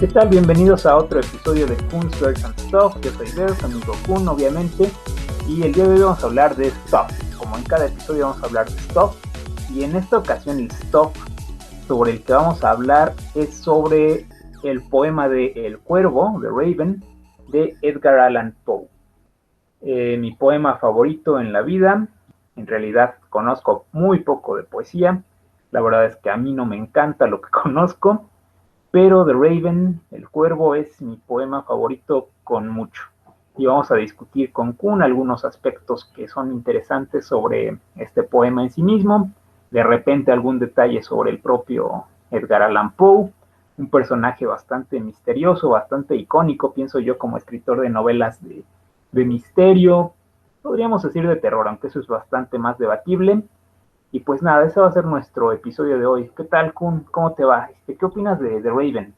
¿Qué tal? Bienvenidos a otro episodio de Kun's Birds and Stuff. Yo soy Bear, amigo Kun, obviamente. Y el día de hoy vamos a hablar de Stuff. Como en cada episodio vamos a hablar de Stuff. Y en esta ocasión el Stuff sobre el que vamos a hablar es sobre el poema de El Cuervo, de Raven, de Edgar Allan Poe. Mi poema favorito en la vida. En realidad conozco muy poco de poesía. La verdad es que a mí no me encanta lo que conozco. Pero The Raven, El Cuervo, es mi poema favorito con mucho. Y vamos a discutir con Kun algunos aspectos que son interesantes sobre este poema en sí mismo. De repente algún detalle sobre el propio Edgar Allan Poe, un personaje bastante misterioso, bastante icónico, pienso yo, como escritor de novelas de misterio, podríamos decir de terror, aunque eso es bastante más debatible. Y pues nada, ese va a ser nuestro episodio de hoy. ¿Qué tal, Kun? ¿Cómo te va? ¿Qué opinas de Raven?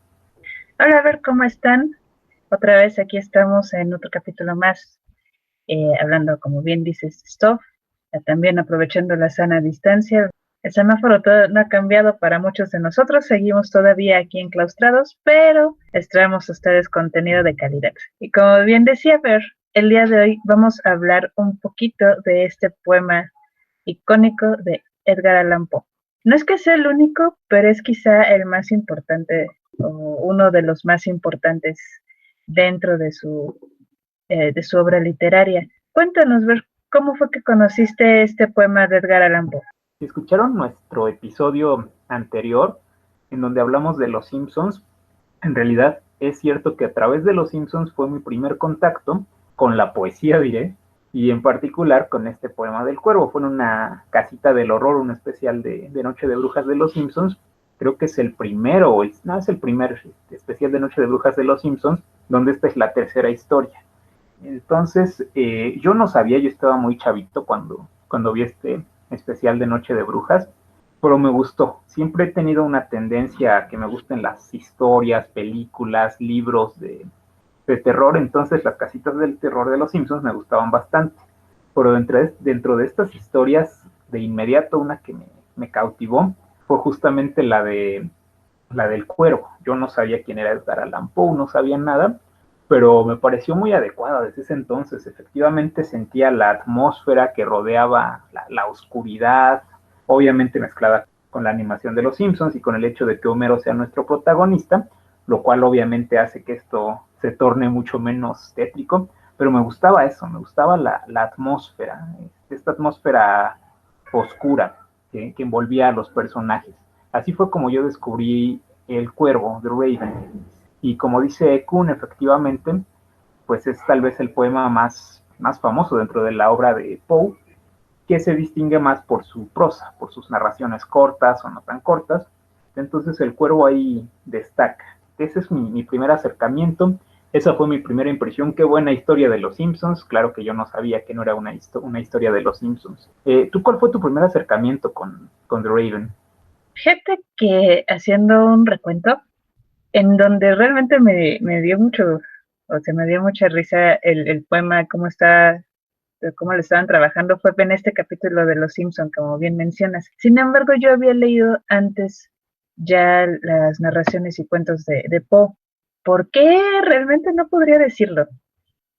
Hola, a ver cómo están. Otra vez aquí estamos en otro capítulo más, hablando, como bien dices, Stuff, también aprovechando la sana distancia. El semáforo no ha cambiado para muchos de nosotros, seguimos todavía aquí enclaustrados, pero les traemos a ustedes contenido de calidad. Y como bien decía Ver, el día de hoy vamos a hablar un poquito de este poema icónico de Edgar Allan Poe. No es que sea el único, pero es quizá el más importante o uno de los más importantes dentro de su obra literaria. Cuéntanos, Ver, ¿cómo fue que conociste este poema de Edgar Allan Poe? Si escucharon nuestro episodio anterior, en donde hablamos de los Simpsons, en realidad es cierto que a través de los Simpsons fue mi primer contacto con la poesía, diré, y en particular con este poema del Cuervo. Fue en una casita del horror, un especial de Noche de Brujas de los Simpsons. Creo que es el primero, no, es el primer especial de Noche de Brujas de los Simpsons, donde esta es la tercera historia. Entonces, yo no sabía, yo estaba muy chavito cuando vi este especial de Noche de Brujas, pero me gustó. Siempre he tenido una tendencia a que me gusten las historias, películas, libros de terror, entonces las casitas del terror de los Simpsons me gustaban bastante. Pero dentro de estas historias, de inmediato una que me cautivó fue justamente la del Cuervo. Yo no sabía quién era Edgar Allan Poe, no sabía nada, pero me pareció muy adecuada desde ese entonces. Efectivamente sentía la atmósfera que rodeaba la oscuridad, obviamente mezclada con la animación de los Simpsons y con el hecho de que Homero sea nuestro protagonista, lo cual obviamente hace que esto se torne mucho menos tétrico, pero me gustaba eso, me gustaba la atmósfera, esta atmósfera oscura que envolvía a los personajes. Así fue como yo descubrí El Cuervo de Raven. Y como dice Kuhn, efectivamente, pues es tal vez el poema más famoso dentro de la obra de Poe, que se distingue más por su prosa, por sus narraciones cortas o no tan cortas. Entonces el Cuervo ahí destaca. Ese es mi primer acercamiento. Esa fue mi primera impresión. Qué buena historia de los Simpsons. Claro que yo no sabía que no era una historia de los Simpsons. ¿Tú cuál fue tu primer acercamiento con The Raven? Fíjate que haciendo un recuento, en donde realmente me dio mucho, o sea, me dio mucha risa el poema, cómo lo estaban trabajando, fue en este capítulo de Los Simpson, como bien mencionas. Sin embargo, yo había leído antes ya las narraciones y cuentos de Poe. ¿Por qué? Realmente no podría decirlo.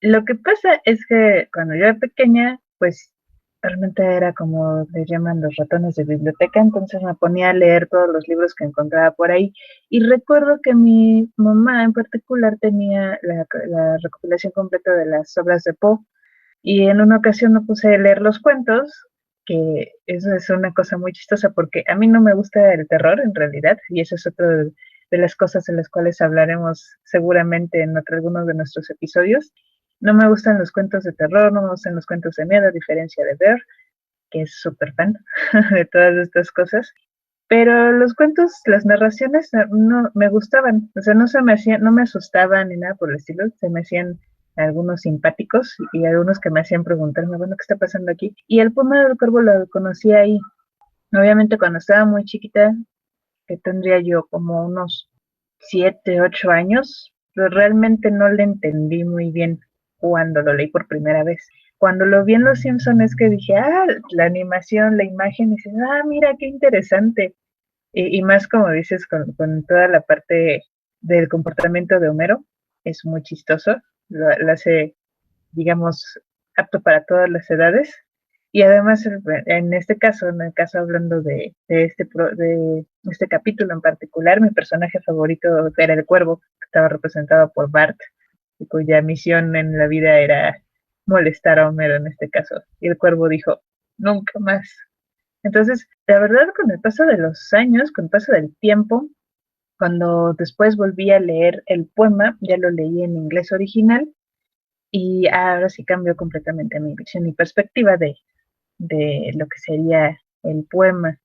Lo que pasa es que cuando yo era pequeña, pues realmente era como le llaman los ratones de biblioteca, entonces me ponía a leer todos los libros que encontraba por ahí. Y recuerdo que mi mamá en particular tenía la recopilación completa de las obras de Poe. Y en una ocasión me puse a leer los cuentos, que eso es una cosa muy chistosa porque a mí no me gusta el terror en realidad, y eso es otra de las cosas de las cuales hablaremos seguramente en algunos de nuestros episodios. No me gustan los cuentos de terror, no me gustan los cuentos de miedo, a diferencia de Ver, que es súper fan de todas estas cosas. Pero los cuentos, las narraciones no me gustaban, o sea, no se me hacían, no me asustaban ni nada por el estilo, se me hacían algunos simpáticos y algunos que me hacían preguntarme, bueno, ¿qué está pasando aquí? Y el poema del cuervo lo conocí ahí, obviamente cuando estaba muy chiquita, que tendría yo como unos 7, 8 años, pero realmente no le entendí muy bien cuando lo leí por primera vez. Cuando lo vi en Los Simpsons es que dije, la animación, la imagen, y dices, mira, qué interesante. Y más como dices, con toda la parte del comportamiento de Homero. Es muy chistoso, lo hace, digamos, apto para todas las edades. Y además, en este caso, en el caso hablando de este capítulo en particular, mi personaje favorito era el cuervo, que estaba representado por Bart, y cuya misión en la vida era molestar a Homero en este caso. Y el cuervo dijo, nunca más. Entonces, la verdad, con el paso de los años, con el paso del tiempo, cuando después volví a leer el poema, ya lo leí en inglés original, y ahora sí cambió completamente mi visión y perspectiva de lo que sería el poema.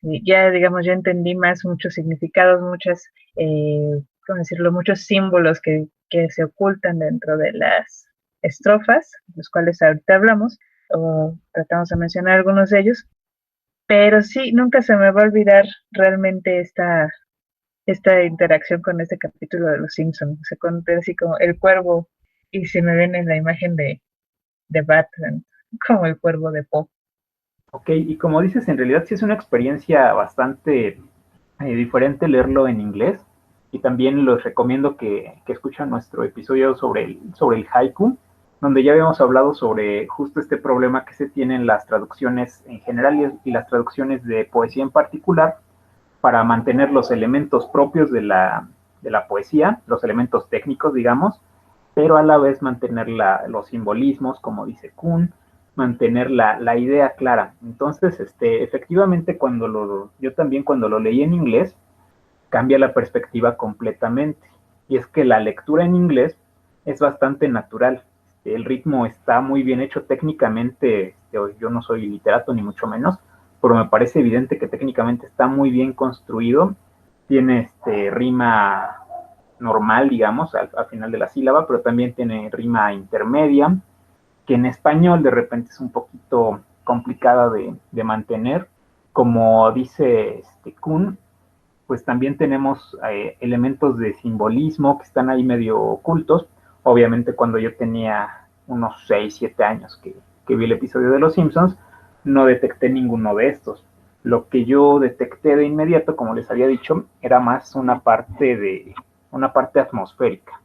Y ya, digamos, ya entendí más muchos significados, ¿cómo decirlo? Muchos símbolos que se ocultan dentro de las estrofas, los cuales ahorita hablamos, o tratamos de mencionar algunos de ellos, pero sí, nunca se me va a olvidar realmente esta interacción con este capítulo de Los Simpsons. Se conté así como el cuervo, y se me viene la imagen de Batman, como el cuervo de Poe. Ok, y como dices, en realidad sí es una experiencia bastante diferente leerlo en inglés. Y también les recomiendo que escuchen nuestro episodio sobre el haiku, donde ya habíamos hablado sobre justo este problema que se tiene en las traducciones en general y las traducciones de poesía en particular, para mantener los elementos propios de la poesía, los elementos técnicos, digamos, pero a la vez mantener los simbolismos, como dice Kuhn, mantener la idea clara. Entonces, efectivamente, yo también cuando lo leí en inglés, cambia la perspectiva completamente. Y es que la lectura en inglés es bastante natural. El ritmo está muy bien hecho técnicamente. Yo no soy literato ni mucho menos, pero me parece evidente que técnicamente está muy bien construido. Tiene rima normal, digamos, al final de la sílaba, pero también tiene rima intermedia, que en español de repente es un poquito complicada de mantener. Como dice Kuhn, pues también tenemos elementos de simbolismo que están ahí medio ocultos. Obviamente cuando yo tenía unos 6 7 años que vi el episodio de Los Simpsons, no detecté ninguno de estos. Lo que yo detecté de inmediato, como les había dicho, era más una parte atmosférica,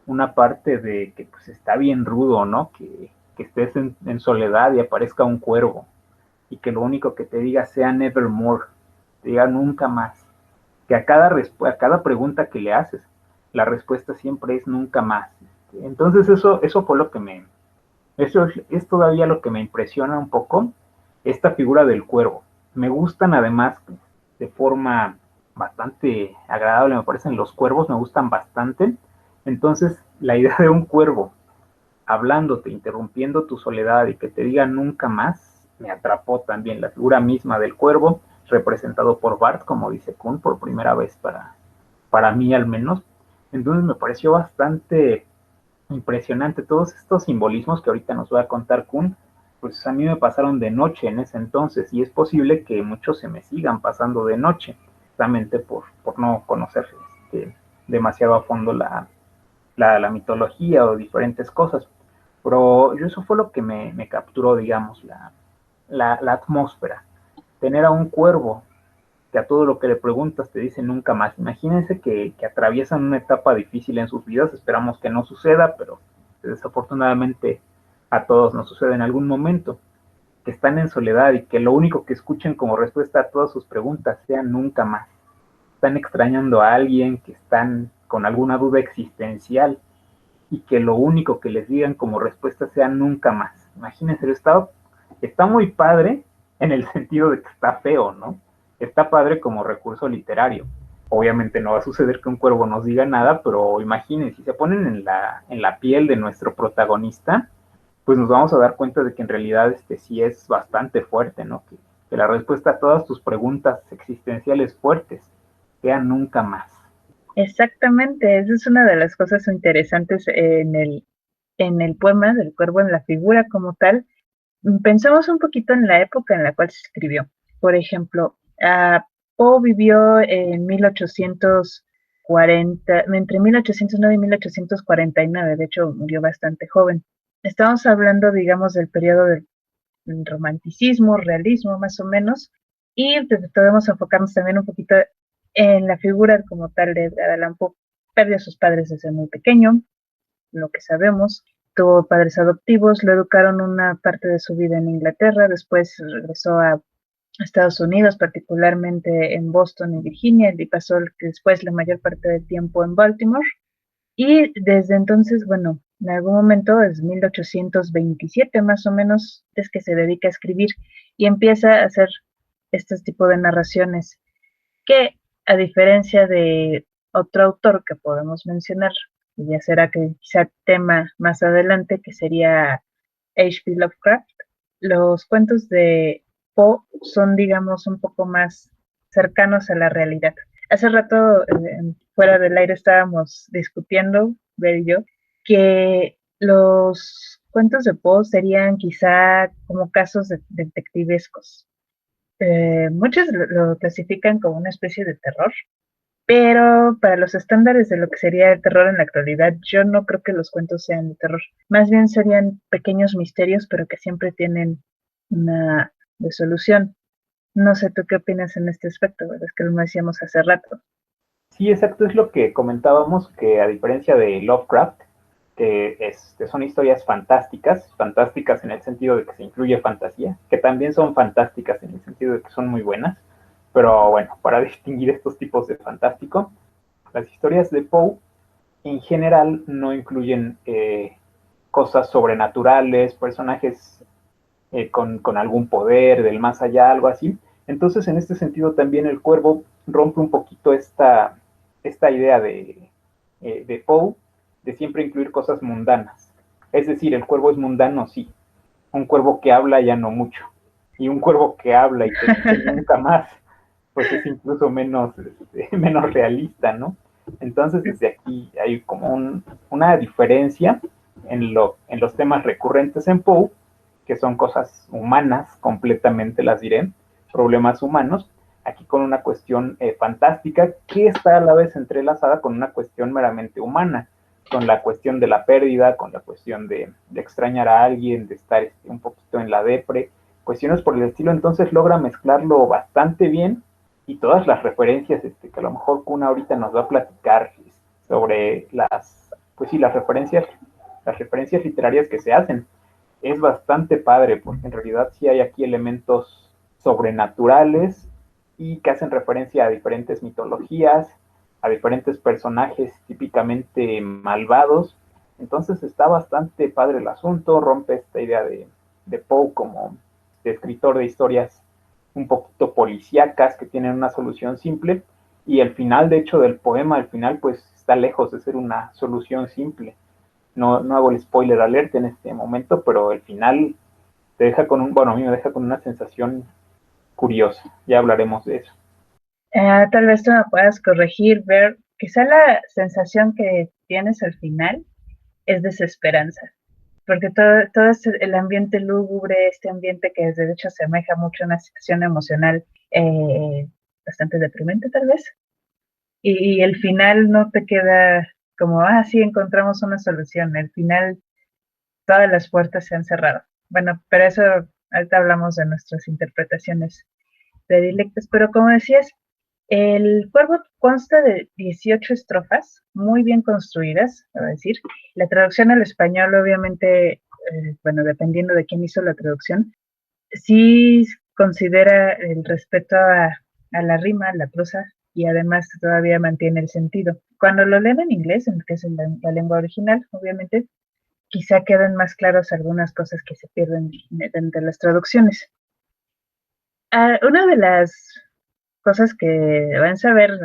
una parte de que pues está bien rudo, ¿no? Que estés en soledad y aparezca un cuervo y que lo único que te diga sea nevermore, te diga nunca más, que a cada pregunta que le haces, la respuesta siempre es nunca más. Entonces eso fue eso es todavía lo que me impresiona un poco, esta figura del cuervo. Me gustan además de forma bastante agradable, me parecen los cuervos, me gustan bastante. Entonces la idea de un cuervo hablándote, interrumpiendo tu soledad y que te diga nunca más, me atrapó también la figura misma del cuervo, representado por Bart, como dice Kuhn, por primera vez para mí al menos. Entonces me pareció bastante impresionante todos estos simbolismos que ahorita nos va a contar Kuhn, pues a mí me pasaron de noche en ese entonces y es posible que muchos se me sigan pasando de noche, justamente por no conocer demasiado a fondo la mitología o diferentes cosas. Pero eso fue lo que me capturó, digamos, la atmósfera. Tener a un cuervo que a todo lo que le preguntas te dice nunca más. Imagínense que atraviesan una etapa difícil en sus vidas, esperamos que no suceda, pero desafortunadamente a todos nos sucede en algún momento, que están en soledad y que lo único que escuchen como respuesta a todas sus preguntas sea nunca más. Están extrañando a alguien, que están con alguna duda existencial y que lo único que les digan como respuesta sea nunca más. Imagínense, está muy padre en el sentido de que está feo, ¿no? Está padre como recurso literario. Obviamente no va a suceder que un cuervo nos diga nada, pero imagínense, si se ponen en la piel de nuestro protagonista, pues nos vamos a dar cuenta de que en realidad sí es bastante fuerte, ¿no? Que la respuesta a todas tus preguntas existenciales fuertes sea nunca más. Exactamente, esa es una de las cosas interesantes en el poema del cuervo, en la figura como tal. Pensamos un poquito en la época en la cual se escribió. Por ejemplo, Poe vivió en 1840, entre 1809 y 1849, de hecho murió bastante joven. Estamos hablando, digamos, del periodo del romanticismo, realismo más o menos, y podemos enfocarnos también un poquito en la figura como tal de Edgar Allan Poe. perdió a sus padres desde muy pequeño, lo que sabemos. Tuvo padres adoptivos, lo educaron una parte de su vida en Inglaterra, después regresó a Estados Unidos, particularmente en Boston y Virginia, y pasó después la mayor parte del tiempo en Baltimore. Y desde entonces, bueno, en algún momento, es 1827 más o menos, es que se dedica a escribir y empieza a hacer este tipo de narraciones que, a diferencia de otro autor que podemos mencionar, y ya será que quizá tema más adelante, que sería H.P. Lovecraft, los cuentos de Poe son, digamos, un poco más cercanos a la realidad. Hace rato, fuera del aire, estábamos discutiendo, Ver y yo, que los cuentos de Poe serían quizá como casos detectivescos. Muchos lo clasifican como una especie de terror, pero para los estándares de lo que sería el terror en la actualidad, yo no creo que los cuentos sean de terror. Más bien serían pequeños misterios, pero que siempre tienen una resolución. No sé tú qué opinas en este aspecto, ¿verdad? Es que lo decíamos hace rato. Sí, exacto, es lo que comentábamos, que a diferencia de Lovecraft, que son historias fantásticas, fantásticas en el sentido de que se incluye fantasía, que también son fantásticas en el sentido de que son muy buenas, pero bueno, para distinguir estos tipos de fantástico, las historias de Poe en general no incluyen cosas sobrenaturales, personajes con algún poder del más allá, algo así. Entonces, en este sentido, también el Cuervo rompe un poquito esta idea de Poe de siempre incluir cosas mundanas. Es decir, el cuervo es mundano, sí. Un cuervo que habla ya no mucho. Y un cuervo que habla y te dice nunca más, pues es incluso menos realista, ¿no? Entonces, desde aquí hay como una diferencia en los temas recurrentes en Poe, que son cosas humanas, completamente las diré, problemas humanos, aquí con una cuestión fantástica que está a la vez entrelazada con una cuestión meramente humana, con la cuestión de la pérdida, con la cuestión de extrañar a alguien, de estar un poquito en la depre, cuestiones por el estilo. Entonces logra mezclarlo bastante bien y todas las referencias que a lo mejor Kuna ahorita nos va a platicar sobre pues sí, las referencias literarias que se hacen. Es bastante padre porque en realidad sí hay aquí elementos sobrenaturales y que hacen referencia a diferentes mitologías, a diferentes personajes típicamente malvados. Entonces está bastante padre el asunto, rompe esta idea de Poe como de escritor de historias un poquito policíacas que tienen una solución simple, y el final, de hecho, del poema, al final, pues está lejos de ser una solución simple. No hago el spoiler alert en este momento, pero el final te deja bueno, a mí me deja con una sensación curiosa. Ya hablaremos de eso. Tal vez tú me puedas corregir, Ver, quizá la sensación que tienes al final es desesperanza, porque todo el ambiente lúgubre, este ambiente que de hecho se asemeja mucho a una situación emocional eh, bastante deprimente tal vez, y el final no te queda como, sí, encontramos una solución, el final todas las puertas se han cerrado. Bueno, pero eso ahorita hablamos de nuestras interpretaciones predilectas, pero como decías, el cuervo consta de 18 estrofas muy bien construidas, a decir. La traducción al español, obviamente, bueno, dependiendo de quién hizo la traducción, sí considera el respeto a la rima, la prosa, y además todavía mantiene el sentido. Cuando lo leen en inglés, que es la lengua original, obviamente, quizá queden más claras algunas cosas que se pierden entre las traducciones. Una de las cosas que van a saber,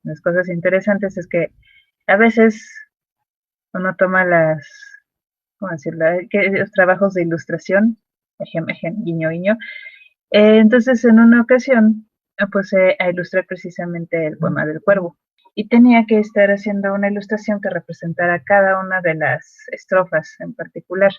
las cosas interesantes es que a veces uno toma ¿cómo decirlo? Los trabajos de ilustración, guiño, guiño. Entonces, en una ocasión, pues a ilustrar precisamente el poema del cuervo. Y tenía que estar haciendo una ilustración que representara cada una de las estrofas en particular.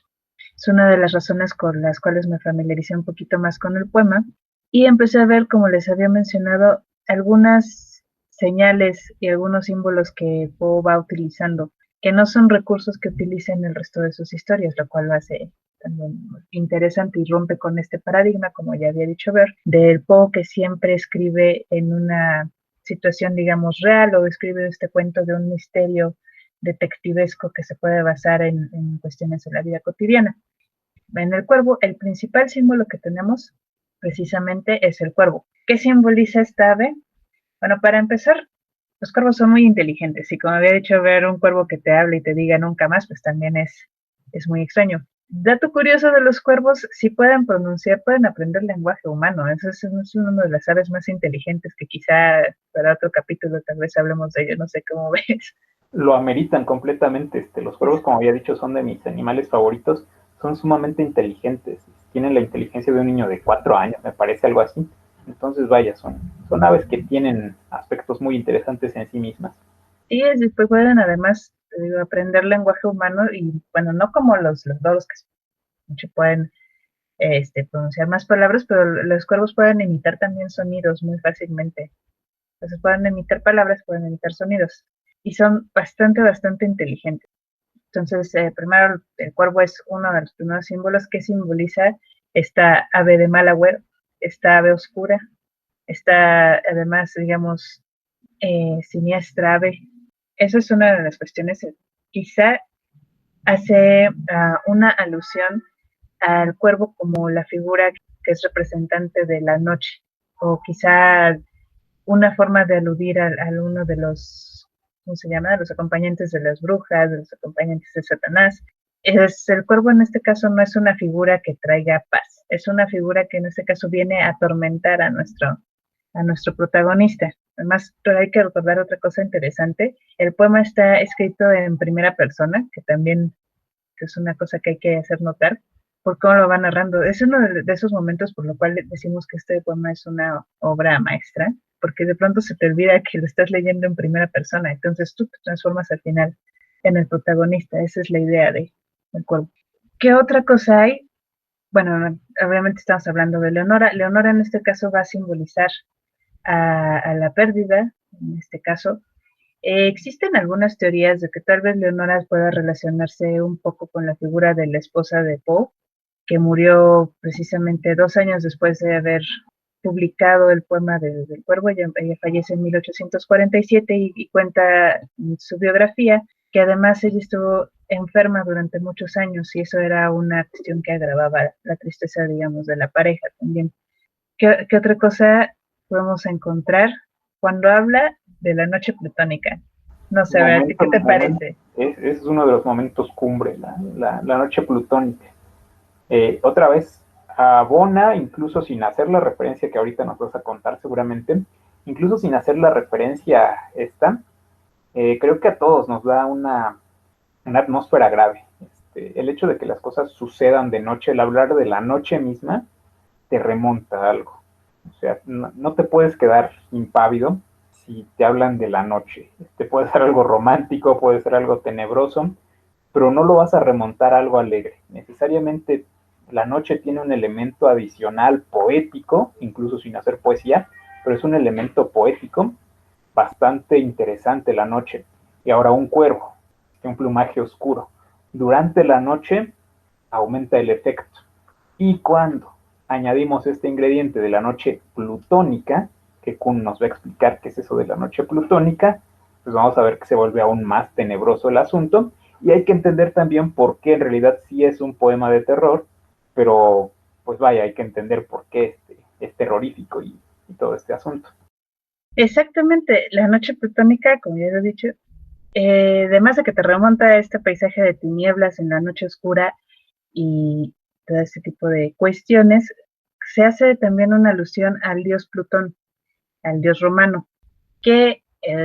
Es una de las razones con las cuales me familiaricé un poquito más con el poema y empecé a ver, como les había mencionado, algunas señales y algunos símbolos que Poe va utilizando, que no son recursos que utiliza en el resto de sus historias, lo cual lo hace también interesante y rompe con este paradigma, como ya había dicho Ver, del Poe que siempre escribe en una situación, digamos, real, o describe este cuento de un misterio detectivesco que se puede basar en cuestiones de la vida cotidiana. En el cuervo, el principal símbolo que tenemos precisamente es el cuervo. ¿Qué simboliza esta ave? Bueno, para empezar, los cuervos son muy inteligentes y como había dicho, ver un cuervo que te hable y te diga nunca más, pues también es muy extraño. Dato curioso de los cuervos, si pueden pronunciar, pueden aprender lenguaje humano. Eso es una de las aves más inteligentes que quizá para otro capítulo tal vez hablemos de ello, no sé cómo ves. Lo ameritan completamente. Los cuervos, como había dicho, son de mis animales favoritos. Son sumamente inteligentes. Tienen la inteligencia de un niño de 4 años, me parece algo así. Entonces, vaya, son aves que tienen aspectos muy interesantes en sí mismas. Y después pueden además aprender lenguaje humano y bueno, no como los loros que mucho pueden pronunciar más palabras, pero los cuervos pueden imitar también sonidos muy fácilmente. Entonces pueden imitar palabras, pueden imitar sonidos y son bastante inteligentes. Entonces, primero, el cuervo es uno de los primeros símbolos que simboliza esta ave de mal agüero, esta ave oscura, esta además, digamos, siniestra ave. Esa es una de las cuestiones. Quizá hace una alusión al cuervo como la figura que es representante de la noche, o quizá una forma de aludir a uno de los, ¿cómo se llama? De los acompañantes de las brujas, de los acompañantes de Satanás. El cuervo en este caso no es una figura que traiga paz, es una figura que en este caso viene a atormentar a nuestro protagonista. Además, pero hay que recordar otra cosa interesante. El poema está escrito en primera persona, que también es una cosa que hay que hacer notar, por cómo lo va narrando. Es uno de esos momentos por lo cual decimos que este poema es una obra maestra, porque de pronto se te olvida que lo estás leyendo en primera persona, entonces tú te transformas al final en el protagonista. Esa es la idea del cuervo. ¿Qué otra cosa hay? Bueno, obviamente estamos hablando de Leonora. Leonora en este caso va a simbolizar a la pérdida, en este caso. Existen algunas teorías de que tal vez Leonora pueda relacionarse un poco con la figura de la esposa de Poe, que murió precisamente 2 años después de haber publicado el poema del cuervo. Ella fallece en 1847 y cuenta en su biografía que además ella estuvo enferma durante muchos años y eso era una cuestión que agravaba la tristeza, digamos, de la pareja también. ¿Qué otra cosa podemos encontrar cuando habla de la noche plutónica? No sé, a ver, ¿qué te parece? Es uno de los momentos cumbre, la noche plutónica. Otra vez, abona, incluso sin hacer la referencia que ahorita nos vas a contar seguramente, incluso sin hacer la referencia esta, creo que a todos nos da una atmósfera grave. El hecho de que las cosas sucedan de noche, el hablar de la noche misma, te remonta a algo. O sea, no te puedes quedar impávido si te hablan de la noche. Puede ser algo romántico, puede ser algo tenebroso, pero no lo vas a remontar a algo alegre. Necesariamente la noche tiene un elemento adicional poético, incluso sin hacer poesía, pero es un elemento poético bastante interesante la noche. Y ahora un cuervo, un plumaje oscuro. Durante la noche aumenta el efecto. Y cuando añadimos este ingrediente de la noche plutónica, que Kuhn nos va a explicar qué es eso de la noche plutónica, pues vamos a ver que se vuelve aún más tenebroso el asunto. Y hay que entender también por qué en realidad sí es un poema de terror, pero pues vaya, hay que entender por qué es terrorífico y todo este asunto. Exactamente, la noche plutónica, como ya lo he dicho, además de que te remonta a este paisaje de tinieblas en la noche oscura y todo este tipo de cuestiones, se hace también una alusión al dios Plutón, al dios romano, que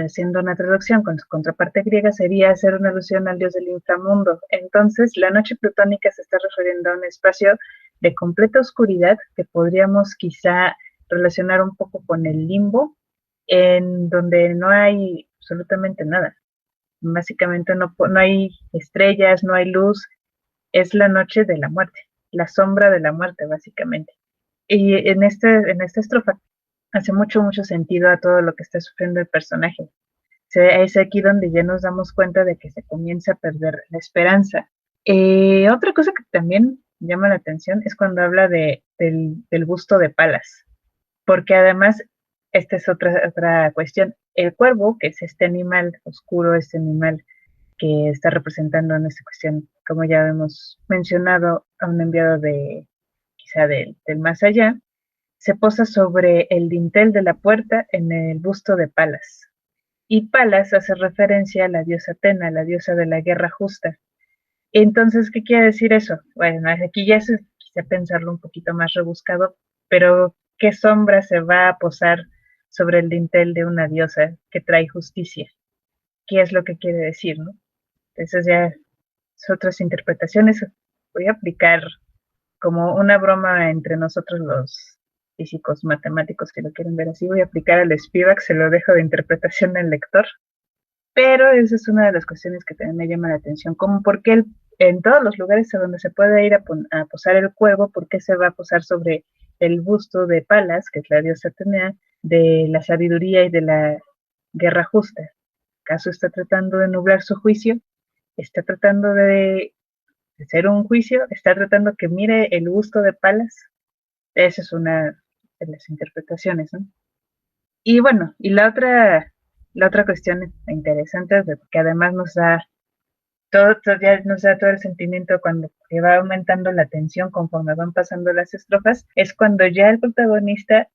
siendo una traducción con su contraparte griega sería hacer una alusión al dios del inframundo. Entonces, la noche plutónica se está refiriendo a un espacio de completa oscuridad que podríamos quizá relacionar un poco con el limbo, en donde no hay absolutamente nada. Básicamente no hay estrellas, no hay luz, es la noche de la muerte, la sombra de la muerte, básicamente. Y en esta estrofa hace mucho sentido a todo lo que está sufriendo el personaje. Es aquí donde ya nos damos cuenta de que se comienza a perder la esperanza. Otra cosa que también llama la atención es cuando habla del busto de Palas, porque además esta es otra cuestión. El cuervo, que es este animal oscuro, este animal que está representando en esta cuestión, como ya hemos mencionado, a un enviado quizá del más allá, se posa sobre el dintel de la puerta en el busto de Palas. Y Palas hace referencia a la diosa Atena, la diosa de la guerra justa. Entonces, ¿qué quiere decir eso? Bueno, aquí ya se quise pensarlo un poquito más rebuscado, pero ¿qué sombra se va a posar sobre el dintel de una diosa que trae justicia? ¿Qué es lo que quiere decir, no? Entonces ya son otras interpretaciones. Voy a aplicar como una broma entre nosotros los físicos matemáticos que lo quieren ver así. Voy a aplicar al Spivak, se lo dejo de interpretación del lector. Pero esa es una de las cuestiones que también me llama la atención, como por qué en todos los lugares a donde se puede ir a posar el cuervo, por qué se va a posar sobre el busto de Palas, que es la diosa Atenea, de la sabiduría y de la guerra justa. ¿Acaso está tratando de nublar su juicio? ¿Está tratando de hacer un juicio? ¿Está tratando que mire el busto de Palas? Esa es una de las interpretaciones, ¿no? Y bueno, y la otra cuestión interesante, que además nos da ya nos da todo el sentimiento cuando va aumentando la tensión conforme van pasando las estrofas, es cuando ya el protagonista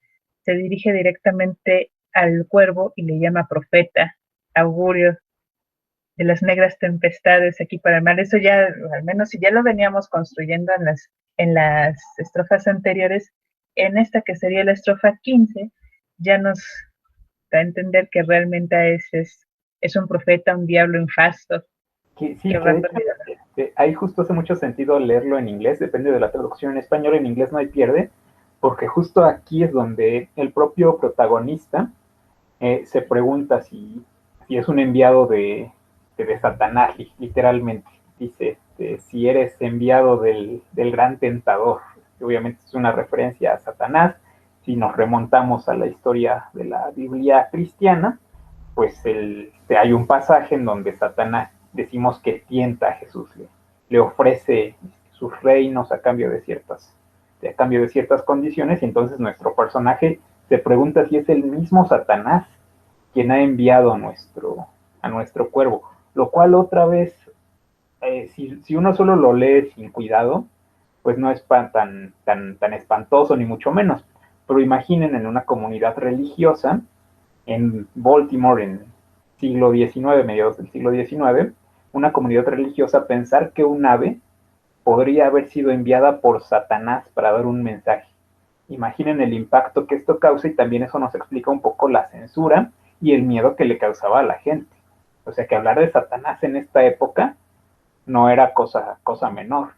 se dirige directamente al cuervo y le llama profeta, augurio de las negras tempestades aquí para el mar. Eso ya, al menos si ya lo veníamos construyendo en las estrofas anteriores, en esta que sería la estrofa 15, ya nos da a entender que realmente es un profeta, un diablo infasto, Sí, que que va de hecho ahí justo hace mucho sentido leerlo en inglés, depende de la traducción en español, en inglés no hay pierde, porque justo aquí es donde el propio protagonista se pregunta si es un enviado de Satanás, literalmente. Dice, si eres enviado del gran tentador. Obviamente es una referencia a Satanás. Si nos remontamos a la historia de la Biblia cristiana, pues hay un pasaje en donde Satanás decimos que tienta a Jesús, le ofrece sus reinos a cambio de ciertas condiciones, y entonces nuestro personaje se pregunta si es el mismo Satanás quien ha enviado a nuestro cuervo, lo cual otra vez, si uno solo lo lee sin cuidado, pues no es tan espantoso ni mucho menos, pero imaginen en una comunidad religiosa en Baltimore en siglo XIX, mediados del siglo XIX, una comunidad religiosa pensar que un ave podría haber sido enviada por Satanás para dar un mensaje. Imaginen el impacto que esto causa, y también eso nos explica un poco la censura y el miedo que le causaba a la gente. O sea que hablar de Satanás en esta época no era cosa menor.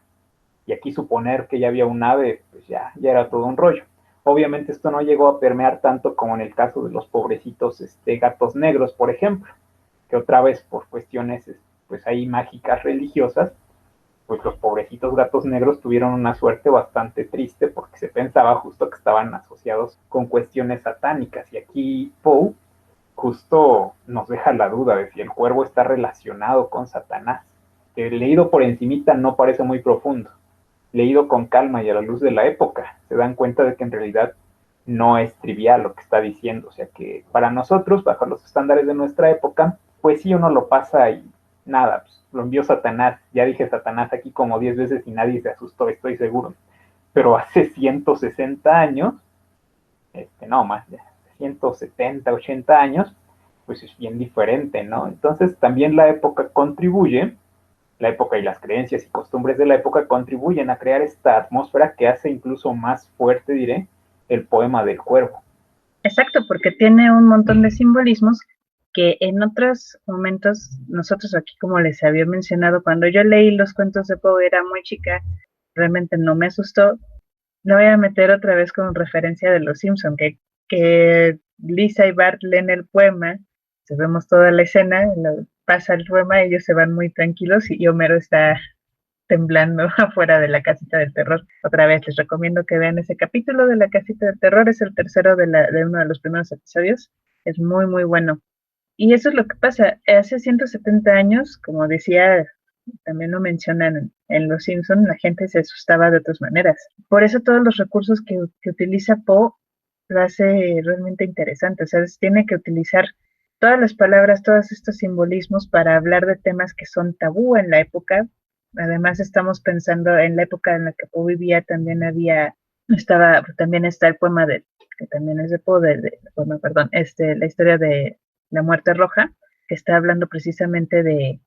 Y aquí suponer que ya había un ave, pues ya era todo un rollo. Obviamente esto no llegó a permear tanto como en el caso de los pobrecitos gatos negros, por ejemplo, que otra vez por cuestiones pues ahí mágicas religiosas, pues los pobrecitos gatos negros tuvieron una suerte bastante triste porque se pensaba justo que estaban asociados con cuestiones satánicas. Y aquí Poe justo nos deja la duda de si el cuervo está relacionado con Satanás, que leído por encimita no parece muy profundo. Leído con calma y a la luz de la época, se dan cuenta de que en realidad no es trivial lo que está diciendo. O sea que para nosotros, bajo los estándares de nuestra época, pues sí, uno lo pasa y nada, pues lo envió Satanás. Ya dije Satanás aquí como 10 veces y nadie se asustó, estoy seguro. Pero hace 160 años, no más, de 170, 80 años, pues es bien diferente, ¿no? Entonces también la época contribuye, la época y las creencias y costumbres de la época contribuyen a crear esta atmósfera que hace incluso más fuerte, diré, el poema del cuervo. Exacto, porque tiene un montón de simbolismos que en otros momentos, nosotros aquí, como les había mencionado, cuando yo leí los cuentos de Poe era muy chica, realmente no me asustó. No voy a meter otra vez con referencia de los Simpson, que Lisa y Bart leen el poema, vemos toda la escena, pasa el poema, ellos se van muy tranquilos y Homero está temblando afuera de la casita del terror. Otra vez les recomiendo que vean ese capítulo de la casita del terror, es el tercero de uno de los primeros episodios, es muy muy bueno. Y eso es lo que pasa, hace 170 años, como decía, también lo mencionan en Los Simpson, la gente se asustaba de otras maneras. Por eso todos los recursos que utiliza Poe lo hace realmente interesante. O sea, tiene que utilizar todas las palabras, todos estos simbolismos para hablar de temas que son tabú en la época. Además, estamos pensando en la época en la que Poe vivía, también está el poema que también es de Poe, bueno, perdón, la historia de la muerte roja, que está hablando precisamente de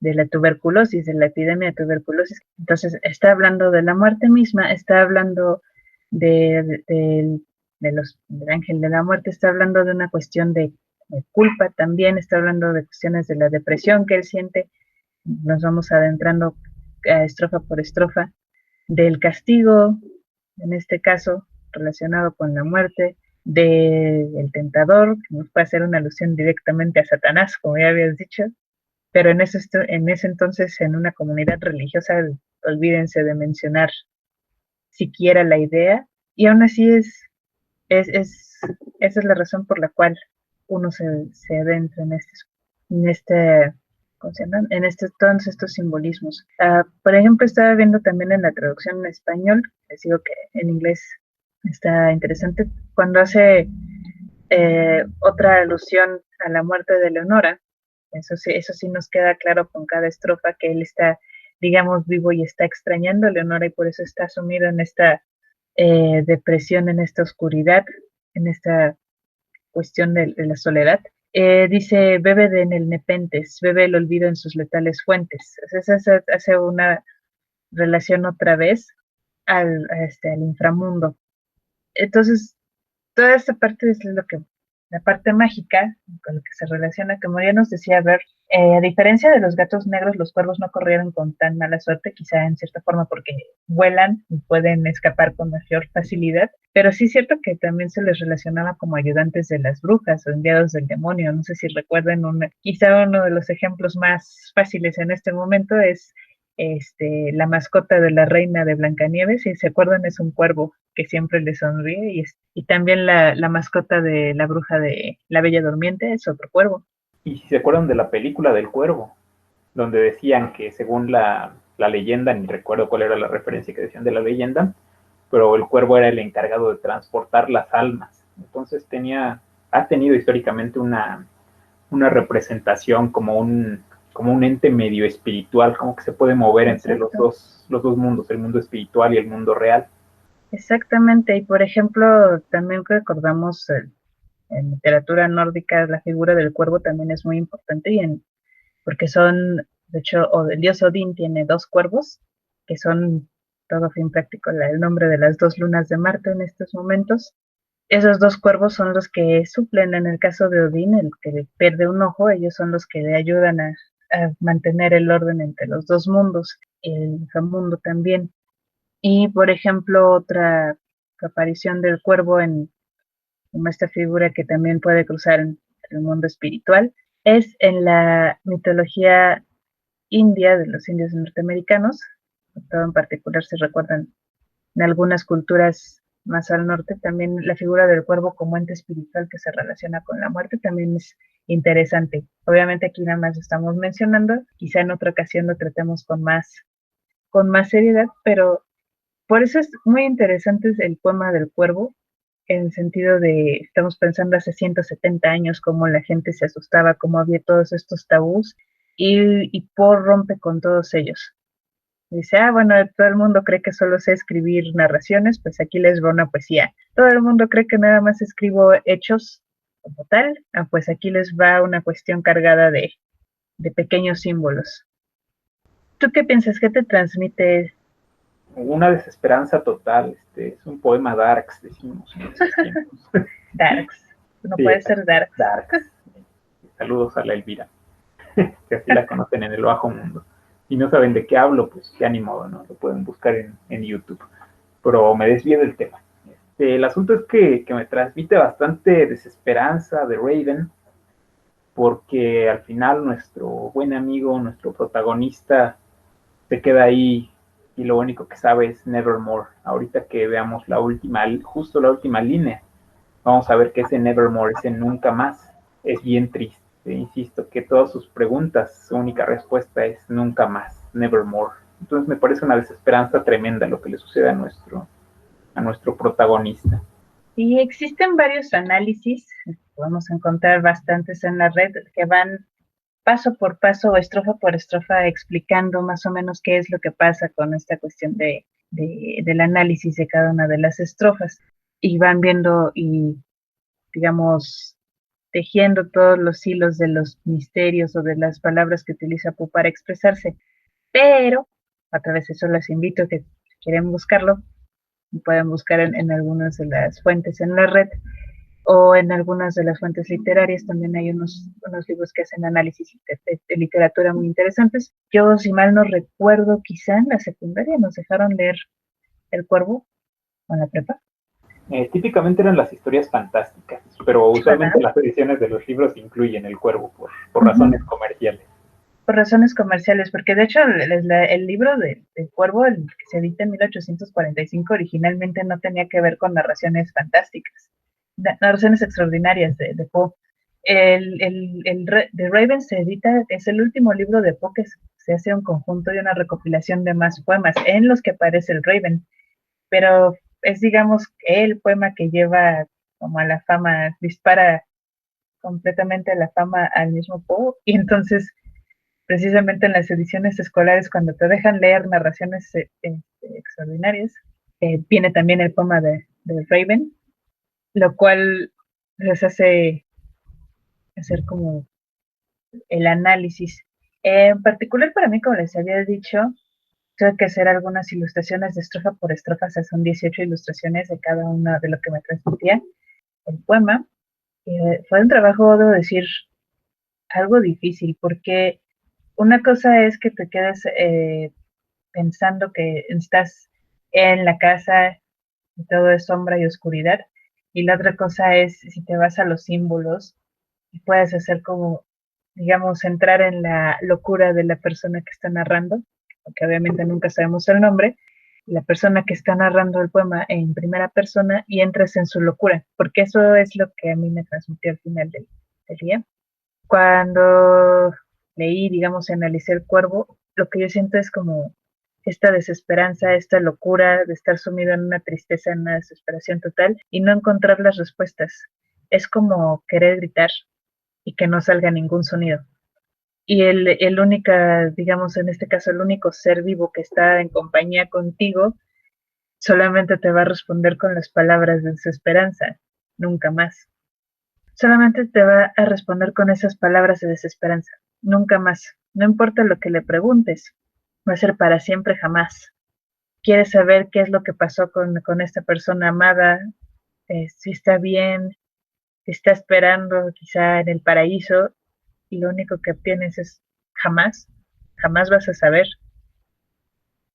la tuberculosis, de la epidemia de tuberculosis. Entonces, está hablando de la muerte misma, está hablando del ángel de la muerte, está hablando de una cuestión de culpa también, está hablando de cuestiones de la depresión que él siente. Nos vamos adentrando estrofa por estrofa, del castigo, en este caso, relacionado con la muerte, del tentador, que nos puede hacer una alusión directamente a Satanás, como ya habías dicho, pero en ese entonces, en una comunidad religiosa, olvídense de mencionar siquiera la idea, y aún así es esa es la razón por la cual uno se adentra en este, ¿cómo se llama? Todos estos simbolismos. Por ejemplo, estaba viendo también en la traducción en español, les digo que en inglés está interesante, cuando hace otra alusión a la muerte de Leonora. Eso sí nos queda claro con cada estrofa que él está, digamos, vivo y está extrañando a Leonora y por eso está sumido en esta depresión, en esta oscuridad, en esta cuestión de la soledad. Dice, bebe de en el nepentes, bebe el olvido en sus letales fuentes. Eso hace una relación otra vez al inframundo. Entonces, toda esta parte es la parte mágica con lo que se relaciona, como ya nos decía Ver, a diferencia de los gatos negros, los cuervos no corrieron con tan mala suerte, quizá en cierta forma porque vuelan y pueden escapar con mayor facilidad, pero sí es cierto que también se les relacionaba como ayudantes de las brujas o enviados del demonio. No sé si recuerden, quizá uno de los ejemplos más fáciles en este momento es la mascota de la reina de Blancanieves, si se acuerdan, es un cuervo que siempre le sonríe, y también la mascota de la bruja de la Bella Durmiente es otro cuervo. Y si se acuerdan de la película del Cuervo, donde decían que según la leyenda, ni recuerdo cuál era la referencia que decían de la leyenda, pero el cuervo era el encargado de transportar las almas. Entonces ha tenido históricamente una representación como un ente medio espiritual, como que se puede mover entre los dos mundos, el mundo espiritual y el mundo real. Exactamente, y por ejemplo, también recordamos en literatura nórdica la figura del cuervo también es muy importante, porque de hecho, el dios Odín tiene dos cuervos, que son, todo fin práctico, el nombre de las dos lunas de Marte en estos momentos. Esos dos cuervos son los que suplen en el caso de Odín, el que pierde un ojo, ellos son los que le ayudan a mantener el orden entre los dos mundos, el inframundo también. Y por ejemplo, otra aparición del cuervo como esta figura que también puede cruzar entre el mundo espiritual es en la mitología india de los indios norteamericanos, todo en particular si recuerdan en algunas culturas más al norte, también la figura del cuervo como ente espiritual que se relaciona con la muerte también es interesante. Obviamente aquí nada más estamos mencionando, quizá en otra ocasión lo tratemos con más seriedad, pero por eso es muy interesante el poema del cuervo, en el sentido de, estamos pensando hace 170 años cómo la gente se asustaba, cómo había todos estos tabús, y Poe rompe con todos ellos. Dice, bueno, todo el mundo cree que solo sé escribir narraciones, pues aquí les va una poesía. Todo el mundo cree que nada más escribo hechos como tal, pues aquí les va una cuestión cargada de pequeños símbolos. ¿Tú qué piensas? ¿Qué te transmite? Una desesperanza total, es un poema darks, decimos en estos tiempos. Darks. No Sí, puede ser darks. darks. Saludos a la Elvira, que así la conocen en el bajo mundo. Si no saben de qué hablo, pues ya ni modo, ¿no? Lo pueden buscar en YouTube. Pero me desvío del tema. El asunto es que me transmite bastante desesperanza de Raven, porque al final nuestro buen amigo, nuestro protagonista, se queda ahí y lo único que sabe es Nevermore. Ahorita que veamos justo la última línea, vamos a ver que ese Nevermore, ese nunca más, es bien triste. Insisto que todas sus preguntas, su única respuesta es nunca más, Nevermore. Entonces me parece una desesperanza tremenda lo que le sucede a nuestro protagonista. Y existen varios análisis, podemos encontrar bastantes en la red que van paso por paso o estrofa por estrofa explicando más o menos qué es lo que pasa con esta cuestión del análisis de cada una de las estrofas. Y van viendo y, digamos, tejiendo todos los hilos de los misterios o de las palabras que utiliza Poe para expresarse. Pero, a través de eso les invito a que si quieren buscarlo, pueden buscar en algunas de las fuentes en la red o en algunas de las fuentes literarias. También hay unos libros que hacen análisis de literatura muy interesantes. Yo, si mal no recuerdo, quizá en la secundaria nos dejaron leer El Cuervo o en la prepa. Típicamente eran las historias fantásticas, pero ¿Verdad? usualmente las ediciones de los libros incluyen el cuervo por razones comerciales. Por razones comerciales, porque de hecho el libro del Cuervo, el que se edita en 1845, originalmente no tenía que ver con narraciones fantásticas, narraciones extraordinarias de Poe. The Raven se edita, es el último libro de Poe que se hace un conjunto y una recopilación de más poemas en los que aparece el Raven, pero es, digamos, el poema que lleva como a la fama, dispara completamente a la fama al mismo Poe, y entonces precisamente en las ediciones escolares, cuando te dejan leer narraciones extraordinarias, viene también el poema de Raven, lo cual les hace hacer como el análisis. En particular para mí, como les había dicho, tuve que hacer algunas ilustraciones de estrofa por estrofa, o sea, son 18 ilustraciones de cada una de lo que me transmitía el poema. Fue un trabajo, debo decir, algo difícil, porque una cosa es que te quedes pensando que estás en la casa y todo es sombra y oscuridad, y la otra cosa es si te vas a los símbolos y puedes hacer como, digamos, entrar en la locura de la persona que está narrando, porque obviamente nunca sabemos el nombre, la persona que está narrando el poema en primera persona y entras en su locura, porque eso es lo que a mí me transmitió al final del día. Cuando leí, digamos, analicé El Cuervo, lo que yo siento es como esta desesperanza, esta locura de estar sumido en una tristeza, en una desesperación total y no encontrar las respuestas. Es como querer gritar y que no salga ningún sonido. Y el único, digamos, en este caso, el único ser vivo que está en compañía contigo, solamente te va a responder con las palabras de desesperanza, nunca más. Solamente te va a responder con esas palabras de desesperanza, nunca más. No importa lo que le preguntes, va a ser para siempre jamás. Quieres saber qué es lo que pasó con esta persona amada, si está bien, si está esperando quizá en el paraíso, y lo único que obtienes es jamás, jamás vas a saber.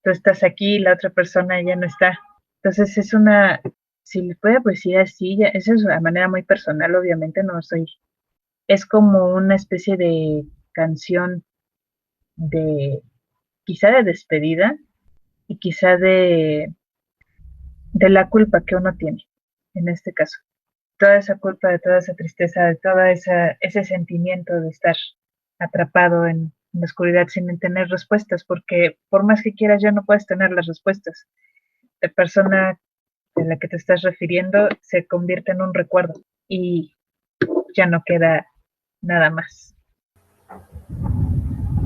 Tú estás aquí y la otra persona ya no está. Entonces es una, si le puede poesía así, esa es una manera muy personal, obviamente no soy, es como una especie de canción de, quizá de despedida y quizá de la culpa que uno tiene, en este caso. Toda esa culpa, de toda esa tristeza, de todo ese sentimiento de estar atrapado en la oscuridad sin tener respuestas, porque por más que quieras ya no puedes tener las respuestas. La persona de la que te estás refiriendo se convierte en un recuerdo y ya no queda nada más.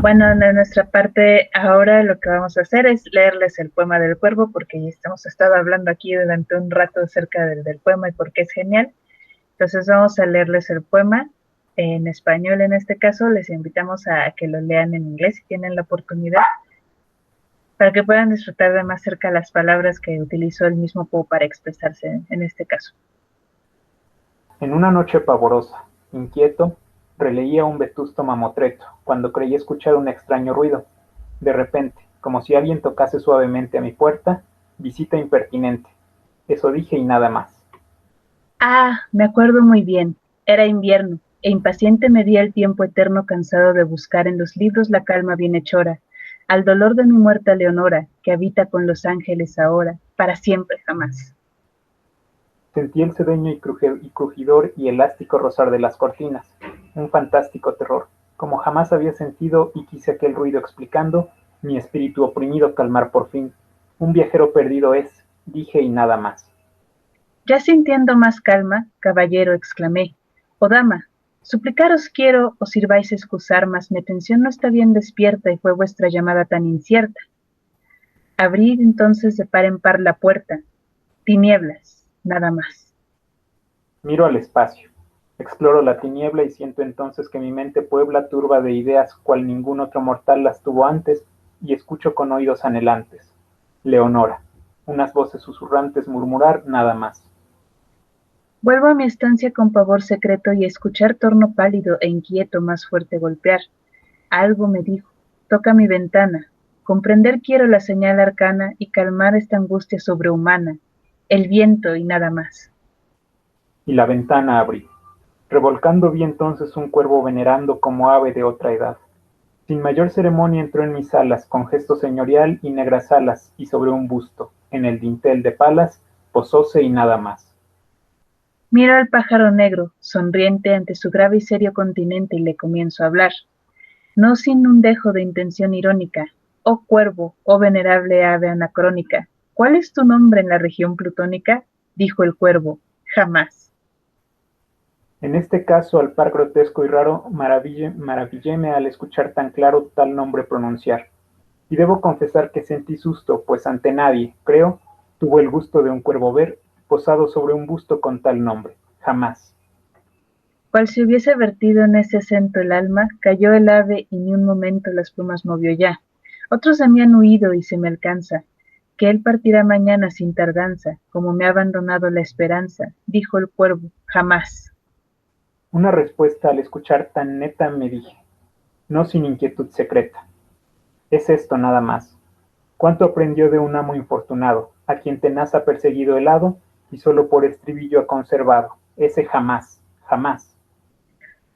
Bueno, de nuestra parte, ahora lo que vamos a hacer es leerles el poema del cuervo, porque ya hemos estado hablando aquí durante un rato acerca del poema y por qué es genial. Entonces vamos a leerles el poema en español en este caso. Les invitamos a que lo lean en inglés si tienen la oportunidad, para que puedan disfrutar de más cerca las palabras que utilizó el mismo Poe para expresarse en este caso. En una noche pavorosa, inquieto, releía un vetusto mamotreto, cuando creí escuchar un extraño ruido. De repente, como si alguien tocase suavemente a mi puerta, visita impertinente. Eso dije y nada más. Ah, me acuerdo muy bien. Era invierno, e impaciente medía el tiempo eterno cansado de buscar en los libros la calma bienhechora, al dolor de mi muerta Leonora, que habita con los ángeles ahora, para siempre jamás. Sentí el sedeño y crujidor y elástico rozar de las cortinas, un fantástico terror, como jamás había sentido, y quise aquel ruido explicando, mi espíritu oprimido calmar por fin. Un viajero perdido es, dije y nada más. Ya sintiendo más calma, caballero, exclamé, «Oh dama, suplicaros quiero os sirváis excusar, mas mi atención no está bien despierta y fue vuestra llamada tan incierta». Abrí entonces de par en par la puerta, tinieblas, nada más. Miro al espacio, exploro la tiniebla y siento entonces que mi mente puebla turba de ideas cual ningún otro mortal las tuvo antes, y escucho con oídos anhelantes. Leonora, unas voces susurrantes murmurar nada más. Vuelvo a mi estancia con pavor secreto y a escuchar torno pálido e inquieto más fuerte golpear. Algo me dijo, toca mi ventana. Comprender quiero la señal arcana y calmar esta angustia sobrehumana. El viento y nada más. Y la ventana abrí. Revolcando vi entonces un cuervo venerando como ave de otra edad. Sin mayor ceremonia entró en mis alas, con gesto señorial y negras alas, y sobre un busto, en el dintel de palas, posóse y nada más. Miro al pájaro negro, sonriente ante su grave y serio continente y le comienzo a hablar. No sin un dejo de intención irónica. Oh cuervo, oh venerable ave anacrónica, ¿cuál es tu nombre en la región plutónica? Dijo el cuervo, jamás. En este caso, al par grotesco y raro, maravilléme al escuchar tan claro tal nombre pronunciar. Y debo confesar que sentí susto, pues ante nadie, creo, tuvo el gusto de un cuervo ver, posado sobre un busto con tal nombre. Jamás. Cual si hubiese vertido en ese acento el alma, cayó el ave y ni un momento las plumas movió ya. Otros de mí han huido y se me alcanza, que él partirá mañana sin tardanza, como me ha abandonado la esperanza, dijo el cuervo, jamás. Una respuesta al escuchar tan neta me dije, no sin inquietud secreta. Es esto nada más. Cuánto aprendió de un amo infortunado, a quien tenaz ha perseguido el hado, y solo por estribillo ha conservado. Ese jamás, jamás.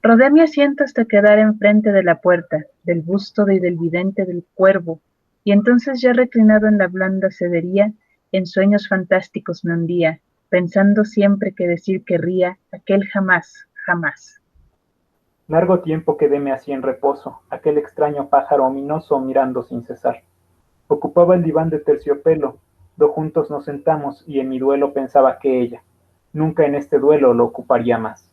Rodé mi asiento hasta quedar enfrente de la puerta, del busto y del vidente del cuervo, y entonces ya reclinado en la blanda sedería, en sueños fantásticos me hundía, pensando siempre que decir querría aquel jamás, jamás. Largo tiempo quedéme así en reposo, aquel extraño pájaro ominoso mirando sin cesar. Ocupaba el diván de terciopelo, do juntos nos sentamos y en mi duelo pensaba que ella, nunca en este duelo lo ocuparía más.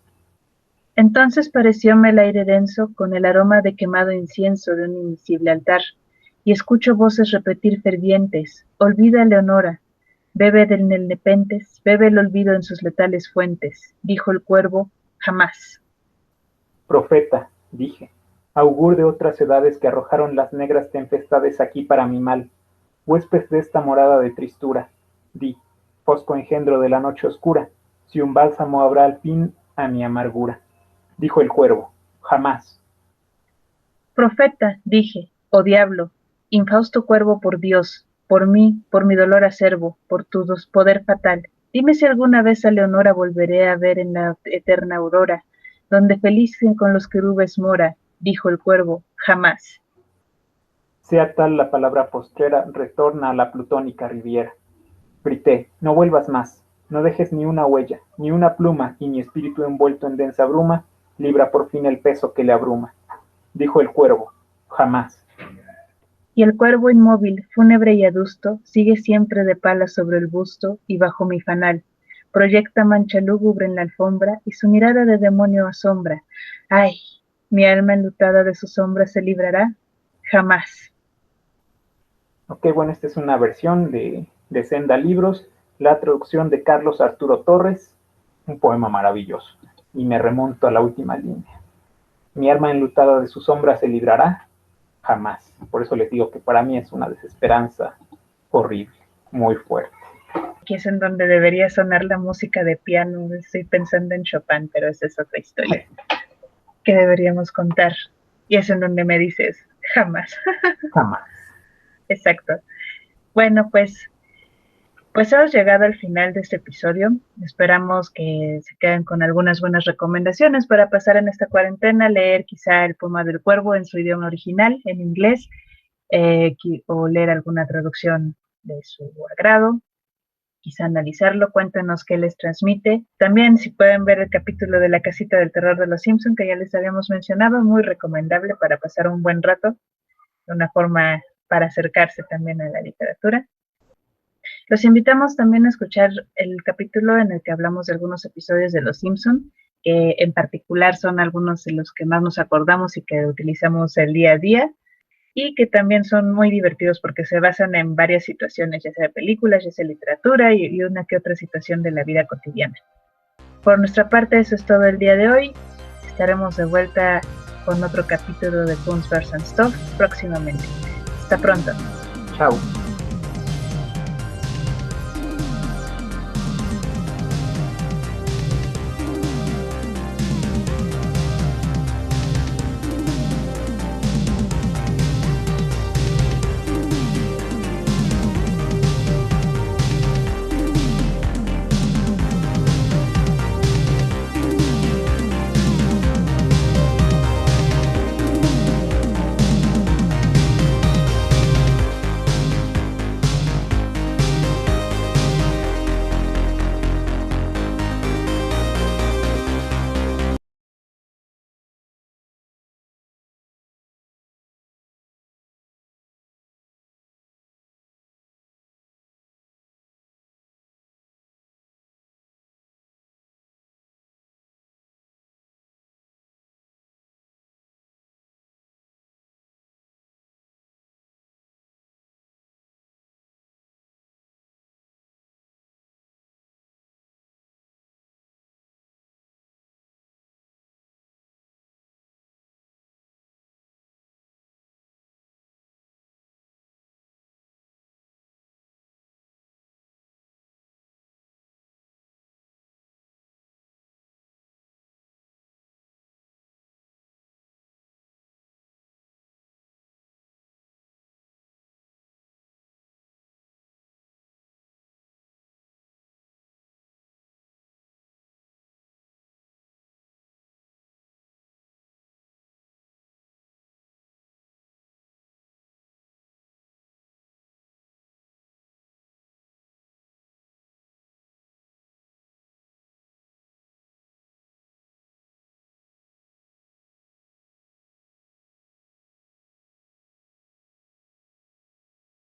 Entonces parecióme el aire denso con el aroma de quemado incienso de un invisible altar, y escucho voces repetir fervientes, olvida Leonora, bebe del nepentes, bebe el olvido en sus letales fuentes, dijo el cuervo, jamás. Profeta, dije, augur de otras edades que arrojaron las negras tempestades aquí para mi mal, huésped de esta morada de tristura, di, fosco engendro de la noche oscura, si un bálsamo habrá al fin a mi amargura. Dijo el cuervo, jamás. Profeta, dije, oh diablo, infausto cuervo por Dios, por mí, por mi dolor acerbo, por tu poder fatal, dime si alguna vez a Leonora volveré a ver en la eterna aurora, donde feliz con los querubes mora, dijo el cuervo, jamás. Sea tal la palabra postrera, retorna a la plutónica riviera. Grité, no vuelvas más, no dejes ni una huella, ni una pluma, y mi espíritu envuelto en densa bruma, libra por fin el peso que le abruma. Dijo el cuervo, jamás. Y el cuervo inmóvil, fúnebre y adusto, sigue siempre de palas sobre el busto y bajo mi fanal. Proyecta mancha lúgubre en la alfombra y su mirada de demonio asombra. ¡Ay! ¿Mi alma enlutada de su sombra se librará? Jamás. Ok, bueno, esta es una versión de Senda Libros, la traducción de Carlos Arturo Torres, un poema maravilloso. Y me remonto a la última línea. Mi alma enlutada de su sombra se librará, jamás. Por eso les digo que para mí es una desesperanza horrible, muy fuerte. Aquí es en donde debería sonar la música de piano. Estoy pensando en Chopin, pero esa es otra historia que deberíamos contar. Y es en donde me dices, jamás. Jamás. Exacto. Bueno, pues hemos llegado al final de este episodio. Esperamos que se queden con algunas buenas recomendaciones para pasar en esta cuarentena, leer quizá El poema del cuervo en su idioma original, en inglés, o leer alguna traducción de su agrado, quizá analizarlo, cuéntenos qué les transmite. También si pueden ver el capítulo de La casita del terror de los Simpson que ya les habíamos mencionado, muy recomendable para pasar un buen rato, de una forma para acercarse también a la literatura. Los invitamos también a escuchar el capítulo en el que hablamos de algunos episodios de Los Simpson, que en particular son algunos de los que más nos acordamos y que utilizamos el día a día, y que también son muy divertidos porque se basan en varias situaciones, ya sea películas, ya sea literatura y una que otra situación de la vida cotidiana. Por nuestra parte, eso es todo el día de hoy. Estaremos de vuelta con otro capítulo de Bones Bears and Stuff próximamente. Hasta pronto. Chao.